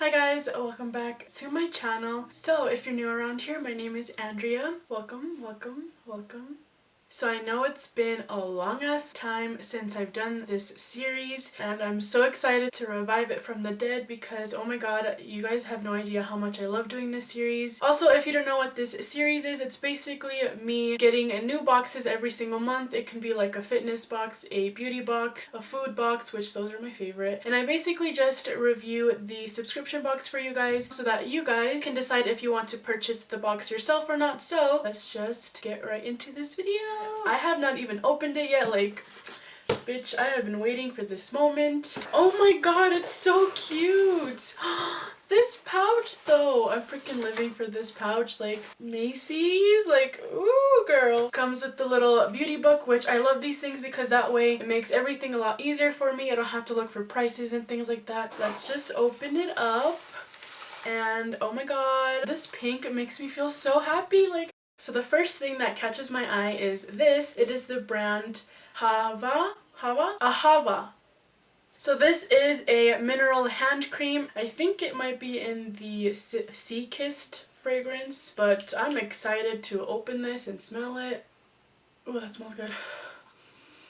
Hi guys, welcome back to my channel. So if you're new around here, my name is Andrea. Welcome. So I know it's been a long ass time since I've done this series and I'm so excited to revive it from the dead because oh my god, you guys have no idea how much I love doing this series. Also, if you don't know what this series is, it's basically me getting new boxes every single month. It can be like a fitness box, a beauty box, a food box, which those are my favorite. And I basically just review the subscription box for you guys so that you guys can decide if you want to purchase the box yourself or not. So let's just get right into this video. I have not even opened it yet, like, bitch, I have been waiting for this moment. Oh my god, it's so cute! This pouch though, I'm freaking living for this pouch. Like, Macy's, like, ooh girl. Comes with the little beauty book, which I love these things because that way it makes everything a lot easier for me. I don't have to look for prices and things like that. Let's just open it up. And oh my god, this pink makes me feel so happy. Like, so the first thing that catches my eye is this. It is the brand Ahava. So this is a mineral hand cream. I think it might be in the Sea Kissed fragrance, but I'm excited to open this and smell it. Oh, that smells good.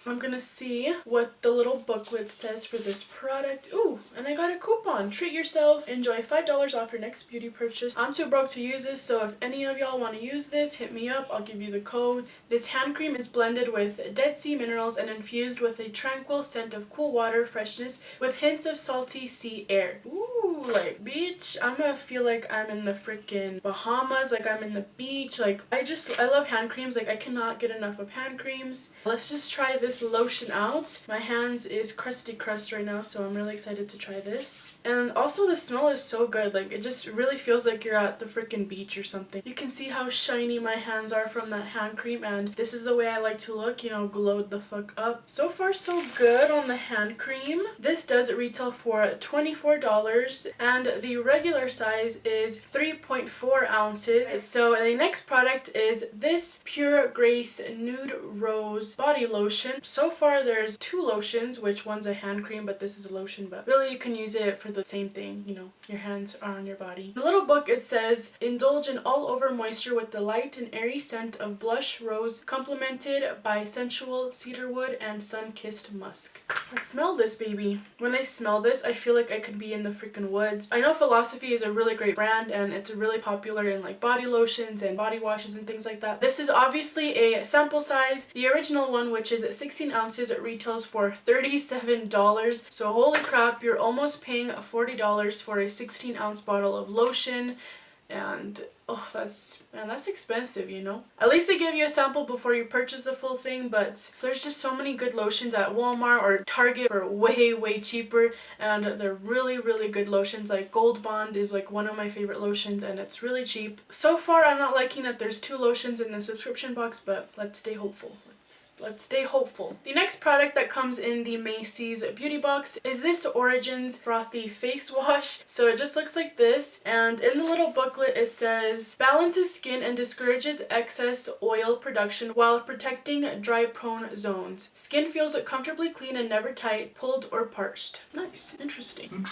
I'm gonna see what the little booklet says for this product. Ooh, and I got a coupon. Treat yourself. Enjoy $5 off your next beauty purchase. I'm too broke to use this, so if any of y'all want to use this, hit me up. I'll give you the code. This hand cream is blended with Dead Sea minerals and infused with a tranquil scent of cool water freshness with hints of salty sea air. Ooh, like, beach. I'm gonna feel like I'm in the freaking Bahamas, like I'm in the beach. Like, I love hand creams. Like, I cannot get enough of hand creams. Let's just try this lotion out. My hands is crusty crust right now, so I'm really excited to try this. And also the smell is so good. Like, it just really feels like you're at the freaking beach or something. You can see how shiny my hands are from that hand cream, and this is the way I like to look, you know, glowed the fuck up. So far so good on the hand cream. This does retail for $24 and the regular size is 3.4 ounces. So the next product is this Pure Grace Nude Rose Body Lotion. So far there's two lotions, which one's a hand cream, but this is a lotion, but really you can use it for the same thing, you know, your hands are on your body. The little book, it says, indulge in all-over moisture with the light and airy scent of blush rose complemented by sensual cedarwood and sun-kissed musk. Let's smell this baby. When I smell this, I feel like I could be in the freaking woods. I know Philosophy is a really great brand and it's really popular in like body lotions and body washes and things like that. This is obviously a sample size. The original one, which is 16 ounces, it retails for $37. So holy crap, you're almost paying $40 for a 16-ounce bottle of lotion. And oh, that's expensive, you know. At least they give you a sample before you purchase the full thing, but there's just so many good lotions at Walmart or Target for way cheaper, and they're really good lotions. Like Gold Bond is like one of my favorite lotions and it's really cheap. So far I'm not liking that there's two lotions in the subscription box, but let's stay hopeful. Let's stay hopeful. The next product that comes in the Macy's beauty box is this Origins Frothy Face Wash. So it just looks like this, and in the little booklet it says balances skin and discourages excess oil production while protecting dry prone zones. Skin feels comfortably clean and never tight, pulled or parched. Nice. Interesting.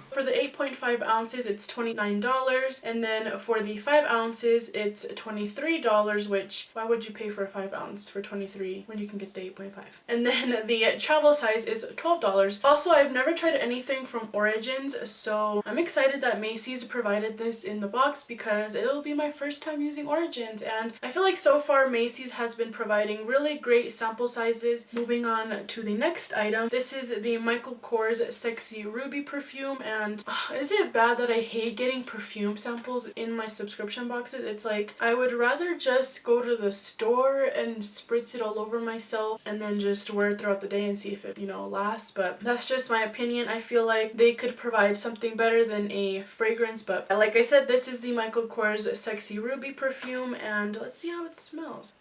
For the 8.5 ounces it's $29, and then for the 5 ounces it's $23, which why would you pay for a 5 ounce for $23 when you can get the 8.5? And then the travel size is $12. Also, I've never tried anything from Origins, so I'm excited that Macy's provided this in the box because it'll be my first time using Origins, and I feel like so far Macy's has been providing really great sample sizes. Moving on to the next item, this is the Michael Kors Sexy Ruby perfume, and is it bad that I hate getting perfume samples in my subscription boxes? It's like I would rather just go to the store and spritz it all over myself and then just wear it throughout the day and see if it, you know, lasts. But that's just my opinion. I feel like they could provide something better than a fragrance, but like I said, this is the Michael Kors Sexy Ruby perfume, and let's see how it smells.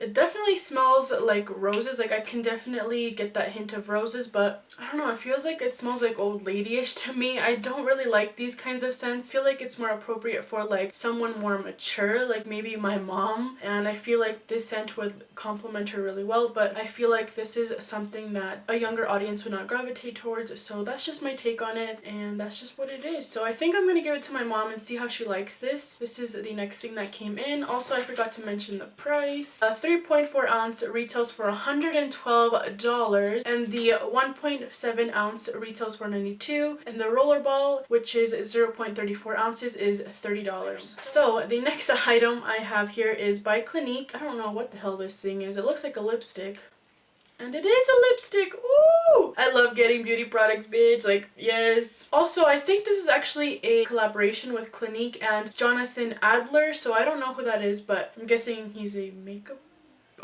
It definitely smells like roses. Like, I can definitely get that hint of roses, but I don't know, it feels like it smells like old lady-ish to me. I don't really like these kinds of scents. I feel like it's more appropriate for like someone more mature, like maybe my mom, and I feel like this scent would complement her really well, but I feel like this is something that a younger audience would not gravitate towards, so that's just my take on it, and that's just what it is. So I think I'm gonna give it to my mom and see how she likes this. This is the next thing that came in. Also, I forgot to mention the price. 3.4 ounce retails for $112, and the 1.7 ounce retails for $92, and the rollerball, which is 0.34 ounces, is $30. So the next item I have here is by Clinique. I don't know what the hell this thing is. It looks like a lipstick. And it is a lipstick. Ooh! I love getting beauty products, bitch. Like, yes. Also, I think this is actually a collaboration with Clinique and Jonathan Adler. So I don't know who that is, but I'm guessing he's a makeup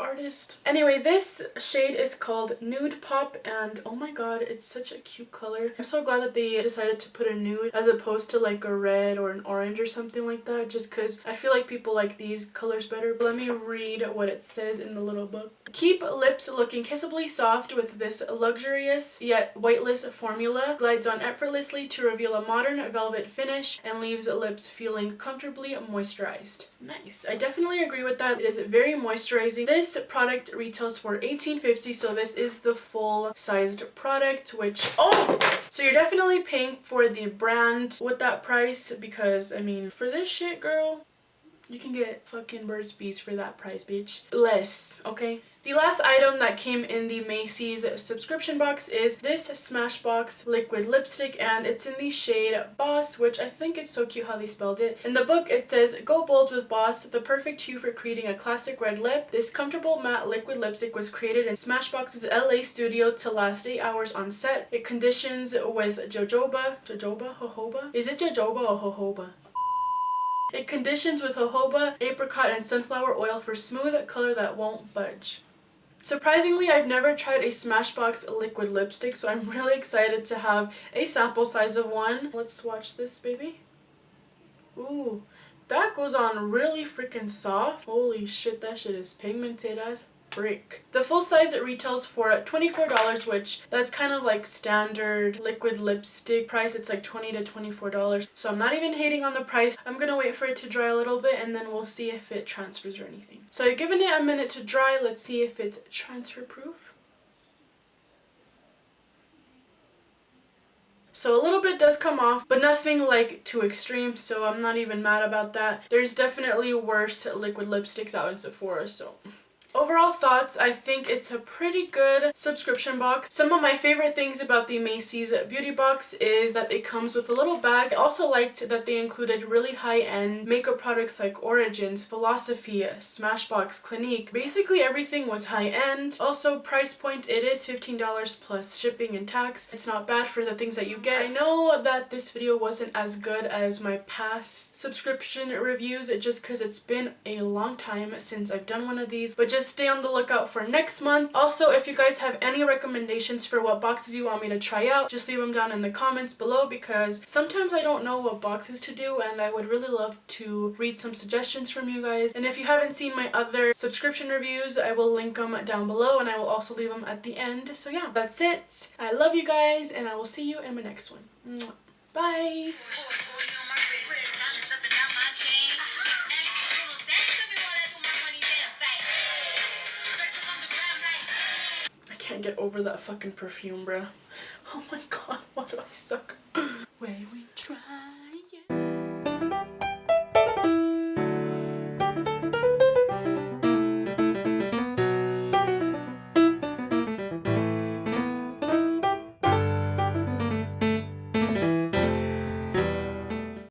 artist. Anyway, this shade is called Nude Pop, and oh my god, it's such a cute color. I'm so glad that they decided to put a nude as opposed to like a red or an orange or something like that, just because I feel like people like these colors better. But let me read what it says in the little book. Keep lips looking kissably soft with this luxurious yet weightless formula. Glides on effortlessly to reveal a modern velvet finish and leaves lips feeling comfortably moisturized. Nice. I definitely agree with that. It is very moisturizing. This product retails for $18.50, so this is the full sized product, which, so you're definitely paying for the brand with that price, because I mean, for this shit, girl, you can get fucking Burt's Bees for that price, bitch. Less, okay? The last item that came in the Macy's subscription box is this Smashbox liquid lipstick, and it's in the shade Boss, which I think it's so cute how they spelled it. In the book, it says, "Go bold with Boss, the perfect hue for creating a classic red lip. This comfortable matte liquid lipstick was created in Smashbox's LA studio to last 8 hours on set. It conditions with jojoba? Is it jojoba or jojoba? It conditions with jojoba, apricot, and sunflower oil for smooth color that won't budge." Surprisingly, I've never tried a Smashbox liquid lipstick, so I'm really excited to have a sample size of one. Let's swatch this, baby. Ooh, that goes on really freaking soft. Holy shit, that shit is pigmented as frick. The full size retails for $24, which that's kind of like standard liquid lipstick price. It's like $20 to $24, so I'm not even hating on the price. I'm gonna wait for it to dry a little bit, and then we'll see if it transfers or anything. So I've given it a minute to dry. Let's see if it's transfer proof. So a little bit does come off, but nothing like too extreme, so I'm not even mad about that. There's definitely worse liquid lipsticks out in Sephora, so overall thoughts, I think it's a pretty good subscription box. Some of my favorite things about the Macy's beauty box is that it comes with a little bag. I also liked that they included really high-end makeup products like Origins, Philosophy, Smashbox, Clinique. Basically everything was high-end. Also, price point, it is $15 plus shipping and tax. It's not bad for the things that you get. I know that this video wasn't as good as my past subscription reviews, just because it's been a long time since I've done one of these, but just stay on the lookout for next month. Also, if you guys have any recommendations for what boxes you want me to try out, just leave them down in the comments below, because sometimes I don't know what boxes to do, and I would really love to read some suggestions from you guys. And if you haven't seen my other subscription reviews, I will link them down below, and I will also leave them at the end. So yeah, that's it. I love you guys, and I will see you in my next one. Mwah. Bye! Can't get over that fucking perfume, bruh. Oh my god, why do I suck? Where we try.